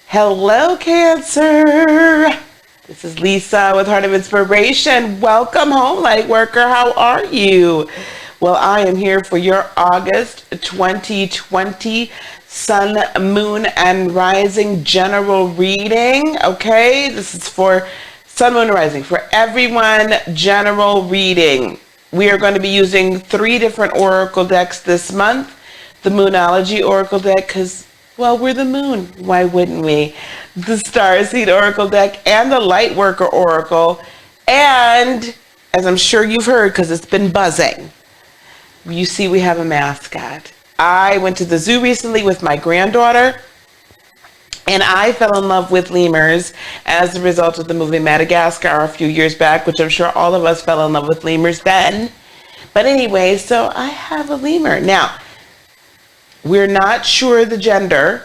Hello, Cancer. This is Lisa with Heart of Inspiration. Welcome home, Lightworker. How are you? Well, I am here for your August 2020 Sun, Moon, and Rising general reading. Okay, this is for Sun, Moon, and Rising. For everyone, general reading. We are going to be using 3 different oracle decks this month. The Moonology Oracle deck, because well, we're the moon. Why wouldn't we? The Starseed Oracle deck and the Lightworker Oracle. And, as I'm sure you've heard, because it's been buzzing, you see we have a mascot. I went to the zoo recently with my granddaughter, and I fell in love with lemurs as a result of the movie Madagascar a few years back, which I'm sure all of us fell in love with lemurs then. But anyway, so I have a lemur. Now, we're not sure the gender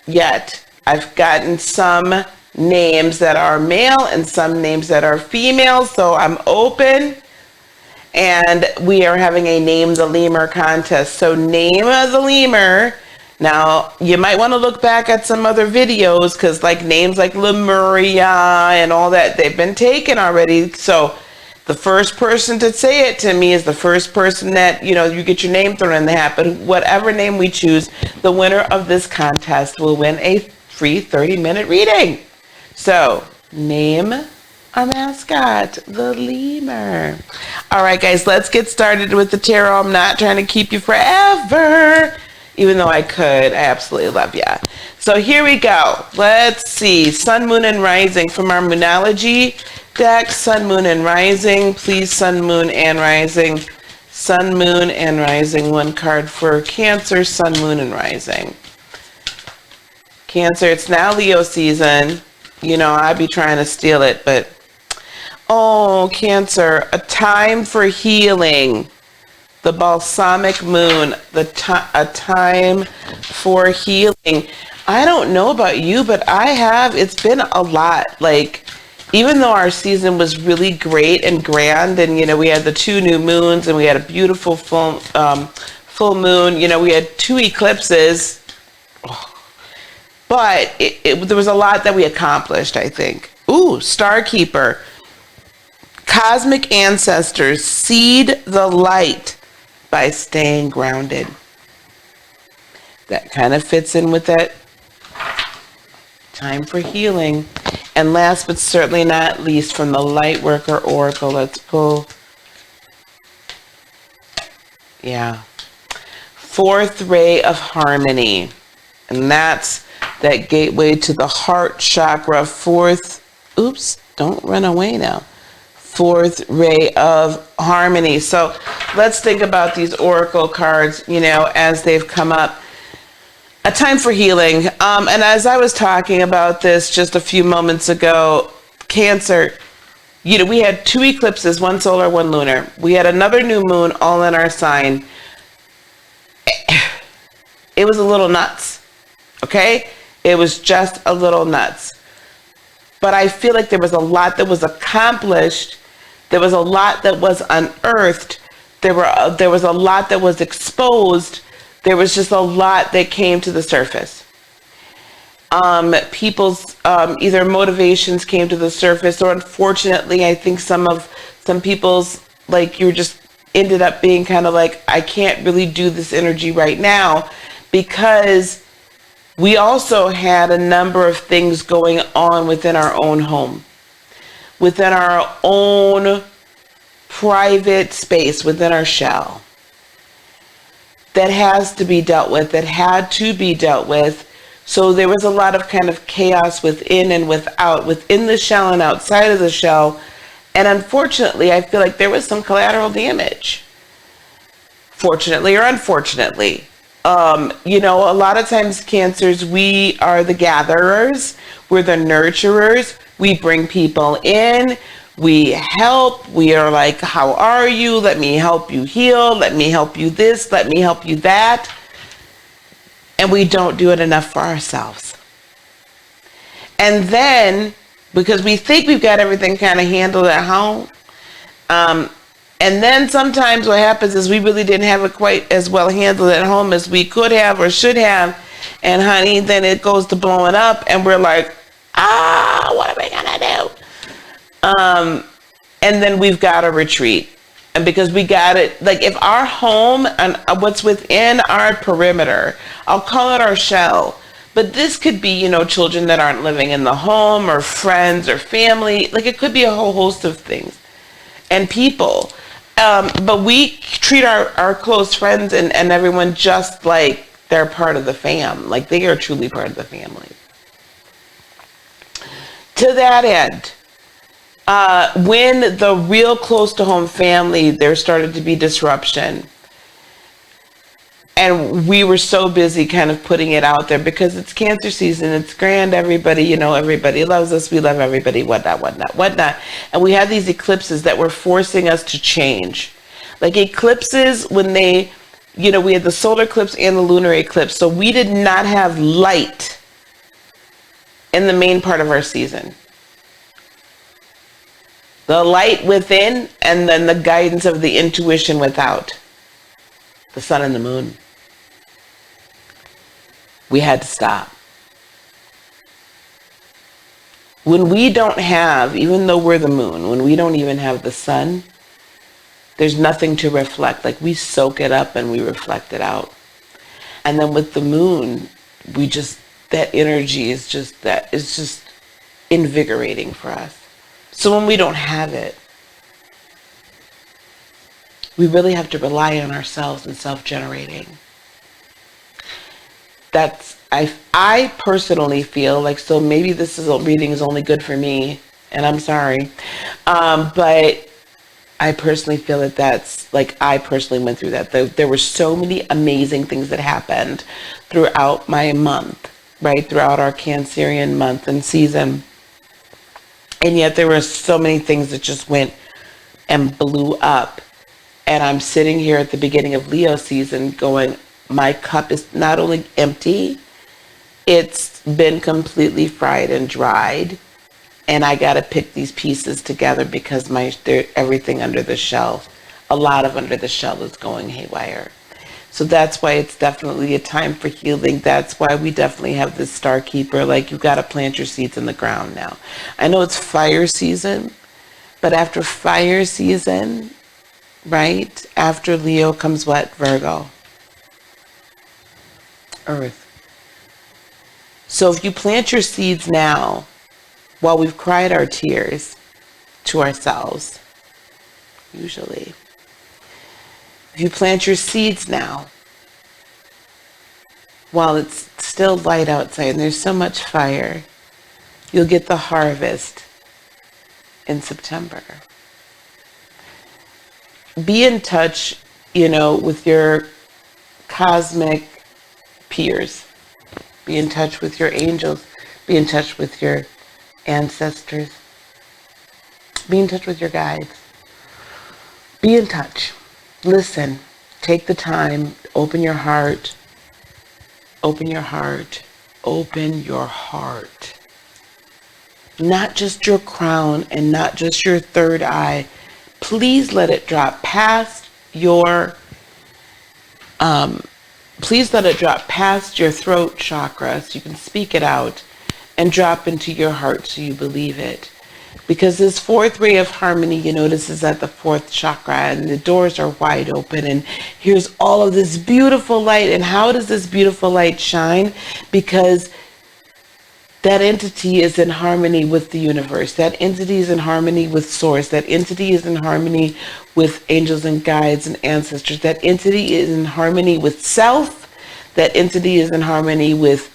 yet. I've gotten some names that are male and some names that are female, so I'm open. And we are having a Name the Lemur contest. So name the lemur. Now, you might want to look back at some other videos because names like Lemuria and all that, they've been taken already. So the first person to say it to me is the first person that, you get your name thrown in the hat. But whatever name we choose, the winner of this contest will win a free 30-minute reading. So, name our mascot, the lemur. All right, guys, let's get started with the tarot. I'm not trying to keep you forever, even though I could. I absolutely love ya. So here we go. Let's see. Sun, Moon, and Rising from our Moonology deck. Sun, Moon, and Rising. Please, Sun, Moon, and Rising. Sun, Moon, and Rising. One card for Cancer, Sun, Moon, and Rising. Cancer, it's now Leo season. I'd be trying to steal it, but oh, Cancer, a time for healing. The balsamic moon, a time for healing. I don't know about you, but it's been a lot. Even though our season was really great and grand, and we had the 2 new moons and we had a beautiful full moon, we had 2 eclipses, but there was a lot that we accomplished, I think. Ooh, Starkeeper, cosmic ancestors, seed the light by staying grounded. That kind of fits in with that time for healing. And last but certainly not least, from the Lightworker Oracle, let's pull, fourth ray of harmony. And that's that gateway to the heart chakra, don't run away now. Fourth ray of harmony. So let's think about these oracle cards, as they've come up. A time for healing. And as I was talking about this just a few moments ago, Cancer, we had 2 eclipses, 1 solar, 1 lunar. We had another new moon all in our sign. It was a little nuts. Okay? It was just a little nuts. But I feel like there was a lot that was accomplished. There was a lot that was unearthed. There was a lot that was exposed. There was just a lot that came to the surface. People's either motivations came to the surface, or unfortunately, I think some people's, you just ended up being kind of I can't really do this energy right now, because we also had a number of things going on within our own home, within our own private space, within our shell, that has to be dealt with, that had to be dealt with. So there was a lot of kind of chaos within and without, within the shell and outside of the shell. And unfortunately, I feel like there was some collateral damage. Fortunately or unfortunately. A lot of times, Cancers, we are the gatherers, we're the nurturers, we bring people in, we help, we are how are you? Let me help you heal, let me help you this, let me help you that. And we don't do it enough for ourselves. And then, because we think we've got everything kind of handled at home, and then sometimes what happens is we really didn't have it quite as well handled at home as we could have or should have. And honey, then it goes to blowing up and we're like, what am I gonna do? And then we've got to retreat. And because we got it, like if our home and what's within our perimeter, I'll call it our shell. But this could be, children that aren't living in the home or friends or family. Like it could be a whole host of things and people. But we treat our close friends and everyone just like they're part of the fam. Like they are truly part of the family. To that end, when the real close to home family, there started to be disruption. And we were so busy kind of putting it out there because it's Cancer season. It's grand. Everybody, everybody loves us. We love everybody, whatnot. And we had these eclipses that were forcing us to change. Like eclipses when we had the solar eclipse and the lunar eclipse. So we did not have light in the main part of our season. The light within, and then the guidance of the intuition without. The sun and the moon. We had to stop. When we don't have, even though we're the moon, when we don't even have the sun, there's nothing to reflect. Like we soak it up and we reflect it out. And then with the moon, that energy is just invigorating for us. So when we don't have it, we really have to rely on ourselves and self-generating. I personally feel like, so maybe reading is only good for me, and I'm sorry. But I personally feel I personally went through that. There were so many amazing things that happened throughout my month, right? Throughout our Cancerian month and season. And yet there were so many things that just went and blew up. And I'm sitting here at the beginning of Leo season going, my cup is not only empty, it's been completely fried and dried. And I got to pick these pieces together because everything under the shell, a lot of under the shell is going haywire. So that's why it's definitely a time for healing. That's why we definitely have this star keeper. Like you got to plant your seeds in the ground now. I know it's fire season, but after fire season, right? After Leo comes what? Virgo. Earth. So if you plant your seeds now, while we've cried our tears to ourselves, usually, if you plant your seeds now, while it's still light outside and there's so much fire, you'll get the harvest in September. Be in touch, with your cosmic peers. Be in touch with your angels. Be in touch with your ancestors. Be in touch with your guides. Be in touch. Listen. Take the time. Open your heart. Open your heart. Open your heart. Not just your crown and not just your third eye. Please let it drop past your throat chakra so you can speak it out and drop into your heart so you believe it. Because this fourth ray of harmony, you notice, is at the fourth chakra and the doors are wide open and here's all of this beautiful light. And how does this beautiful light shine? Because that entity is in harmony with the universe. That entity is in harmony with source. That entity is in harmony with angels and guides and ancestors. That entity is in harmony with self. That entity is in harmony with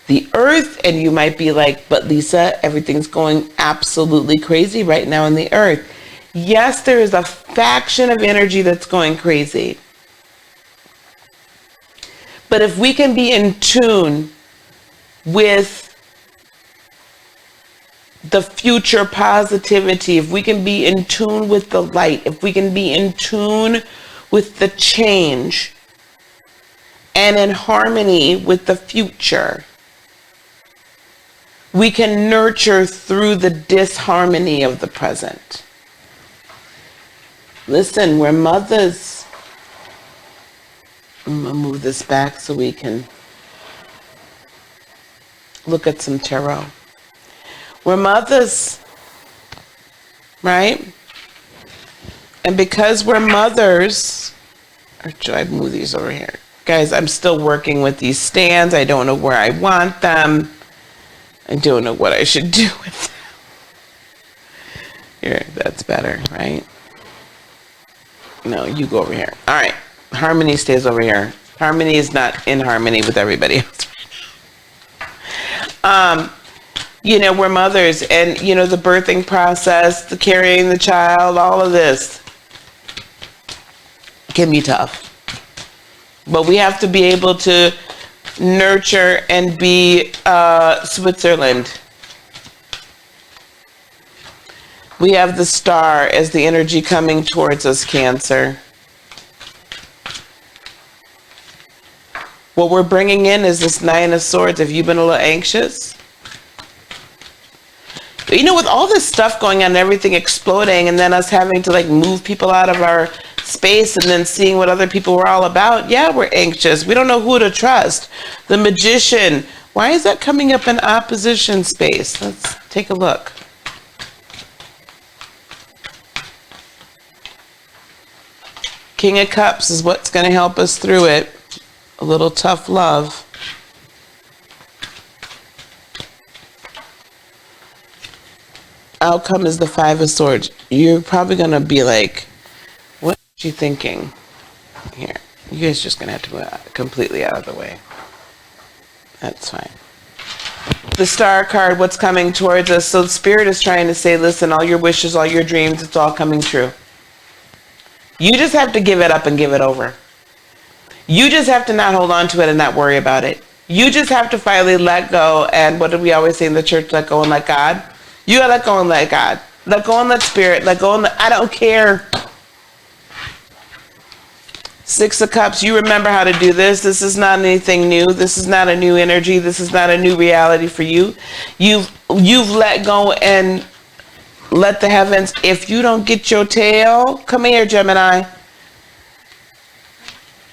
the earth. And you might be like, but Lisa, everything's going absolutely crazy right now in the earth. Yes, there is a faction of energy that's going crazy. But if we can be in tune with the future positivity, if we can be in tune with the light, if we can be in tune with the change and in harmony with the future, we can nurture through the disharmony of the present. Listen, we're mothers. I'm gonna move this back so we can look at some tarot. We're mothers, right? And because we're mothers, or should I move these over here? Guys, I'm still working with these stands. I don't know where I want them. I don't know what I should do with them. Here, that's better, right? No, you go over here. All right, harmony stays over here. Harmony is not in harmony with everybody else right now. You know, we're mothers, and you know, the birthing process, the carrying the child, all of this can be tough. But we have to be able to nurture and be Switzerland. We have the star as the energy coming towards us, Cancer. What we're bringing in is this Nine of Swords. Have you been a little anxious? You know, with all this stuff going on, everything exploding, and then us having to like move people out of our space and then seeing what other people were all about, yeah, we're anxious. We don't know who to trust. The Magician. Why is that coming up in opposition space? Let's take a look. King of Cups is what's going to help us through it. A little tough love. Outcome is the Five of Swords. You're probably going to be like, what is she thinking? Here, you guys just going to have to move completely out of the way. That's fine. The Star card, what's coming towards us. So Spirit is trying to say, listen, all your wishes, all your dreams, it's all coming true. You just have to give it up and give it over. You just have to not hold on to it and not worry about it. You just have to finally let go. And what do we always say in the church? Let go and let God. You gotta let go and let God. Let go and let Spirit. Let go and let, I don't care. Six of Cups, you remember how to do this. This is not anything new. This is not a new energy. This is not a new reality for you. You've let go and let the heavens, if you don't get your tail, come here, Gemini.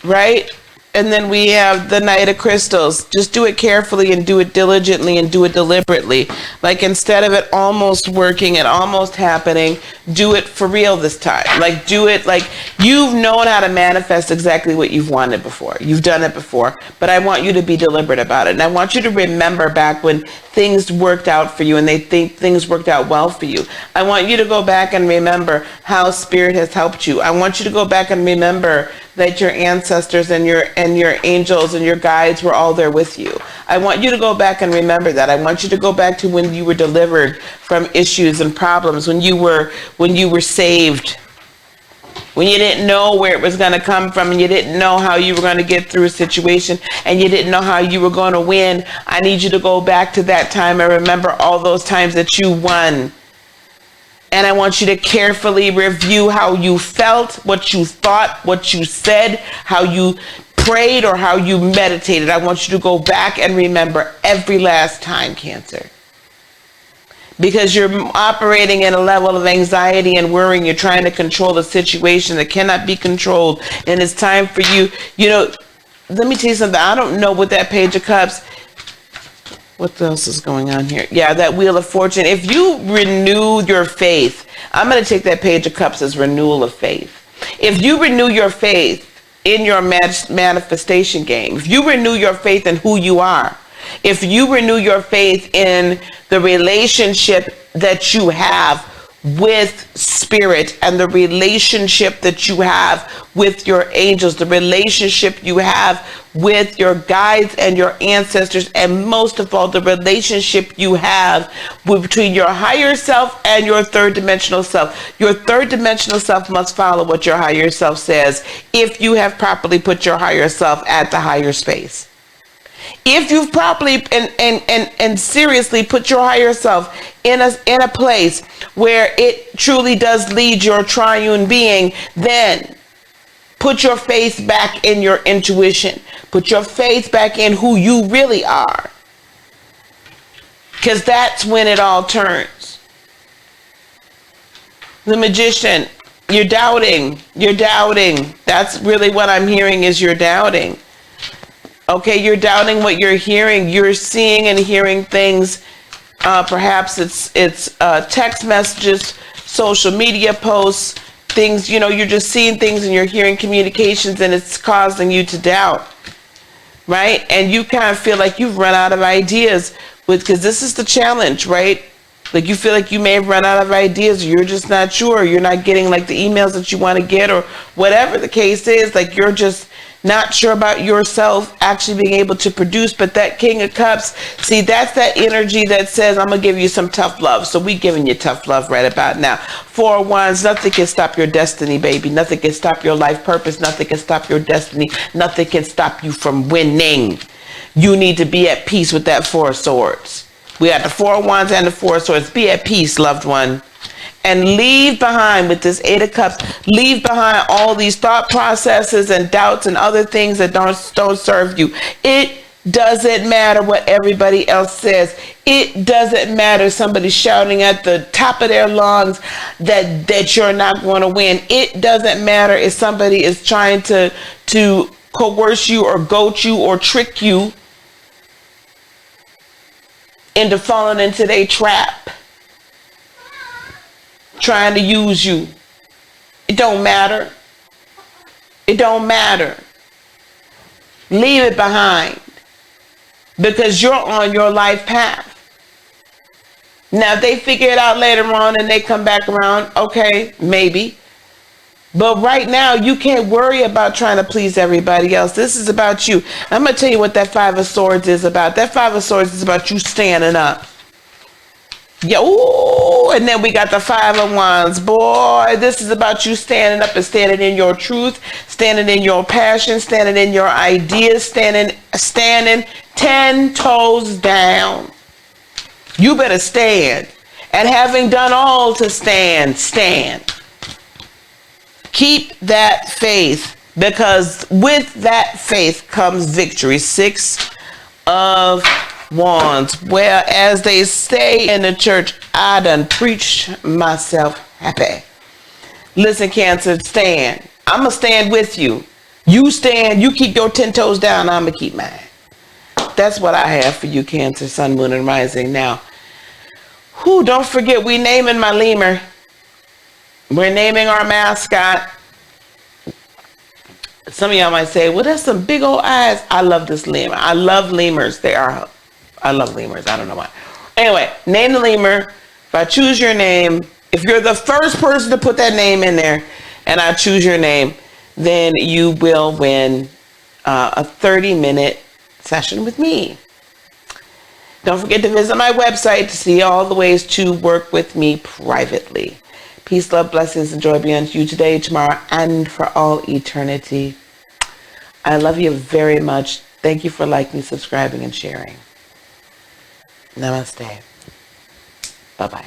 Right? And then we have the Knight of Crystals. Just do it carefully and do it diligently and do it deliberately. Like instead of it almost working and almost happening, do it for real this time. Like do it like you've known how to manifest exactly what you've wanted before. You've done it before. But I want you to be deliberate about it. And I want you to remember back when things worked out for you and they think things worked out well for you. I want you to go back and remember how Spirit has helped you. I want you to go back and remember that your ancestors and your angels and your guides were all there with you. I want you to go back and remember that. I want you to go back to when you were delivered from issues and problems, when you were saved, when you didn't know where it was going to come from and you didn't know how you were going to get through a situation and you didn't know how you were going to win. I need you to go back to that time and remember all those times that you won. And I want you to carefully review how you felt, what you thought, what you said, how you prayed or how you meditated. I want you to go back and remember every last time, Cancer. Because you're operating in a level of anxiety and worrying. You're trying to control a situation that cannot be controlled. And it's time for you, you know, let me tell you something. I don't know what that Page of Cups, what else is going on here? Yeah, that Wheel of Fortune. If you renew your faith, I'm going to take that Page of Cups as renewal of faith. If you renew your faith in your manifestation game, if you renew your faith in who you are, if you renew your faith in the relationship that you have with Spirit and the relationship that you have with your angels, the relationship you have with your guides and your ancestors, and most of all, the relationship you have between your higher self and your third dimensional self. Your third dimensional self must follow what your higher self says if you have properly put your higher self at the higher space. If you've properly and seriously put your higher self in a place where it truly does lead your triune being, then put your faith back in your intuition. Put your faith back in who you really are. Because that's when it all turns. The Magician, you're doubting. You're doubting. That's really what I'm hearing is you're doubting. Okay, you're doubting what you're hearing. You're seeing and hearing things. Perhaps it's text messages, social media posts, things, you're just seeing things and you're hearing communications and it's causing you to doubt, right? And you kind of feel like you've run out of ideas because this is the challenge, right? Like you feel like you may have run out of ideas, or you're just not sure, you're not getting like the emails that you want to get, or whatever the case is, like you're just not sure about yourself actually being able to produce. But that King of Cups, see, that's that energy that says, I'm gonna give you some tough love. So we giving you tough love right about now. Four of Wands, nothing can stop your destiny, baby. Nothing can stop your life purpose. Nothing can stop your destiny. Nothing can stop you from winning. You need to be at peace with that Four of Swords. We got the Four of Wands and the Four of Swords. Be at peace, loved one. And leave behind, with this Eight of Cups, leave behind all these thought processes and doubts and other things that don't serve you. It doesn't matter what everybody else says. It doesn't matter somebody shouting at the top of their lungs that you're not going to win. It doesn't matter if somebody is trying to coerce you or goat you or trick you into falling into their trap, trying to use you. It don't matter. It don't matter. Leave it behind, because you're on your life path. Now, if they figure it out later on and they come back around, okay, maybe. But right now, you can't worry about trying to please everybody else. This is about you. I'm going to tell you what that Five of Swords is about. That Five of Swords is about you standing up. Yeah, ooh, and then we got the Five of Wands. Boy, this is about you standing up and standing in your truth, standing in your passion, standing in your ideas, standing 10 toes down. You better stand. And having done all to stand, stand. Keep that faith, because with that faith comes victory. Six of Wands. Well, as they say in the church, I done preached myself happy. Listen, Cancer, stand. I'm going to stand with you. You stand, you keep your 10 toes down, I'm going to keep mine. That's what I have for you, Cancer, Sun, Moon, and Rising. Now, don't forget, we naming my lemur. We're naming our mascot. Some of y'all might say, well, that's some big old eyes. I love this lemur. I love lemurs. I love lemurs. I don't know why. Anyway, name the lemur. If I choose your name, if you're the first person to put that name in there and I choose your name, then you will win a 30-minute session with me. Don't forget to visit my website to see all the ways to work with me privately. Peace, love, blessings, and joy be unto you today, tomorrow, and for all eternity. I love you very much. Thank you for liking, subscribing, and sharing. Namaste. Bye-bye.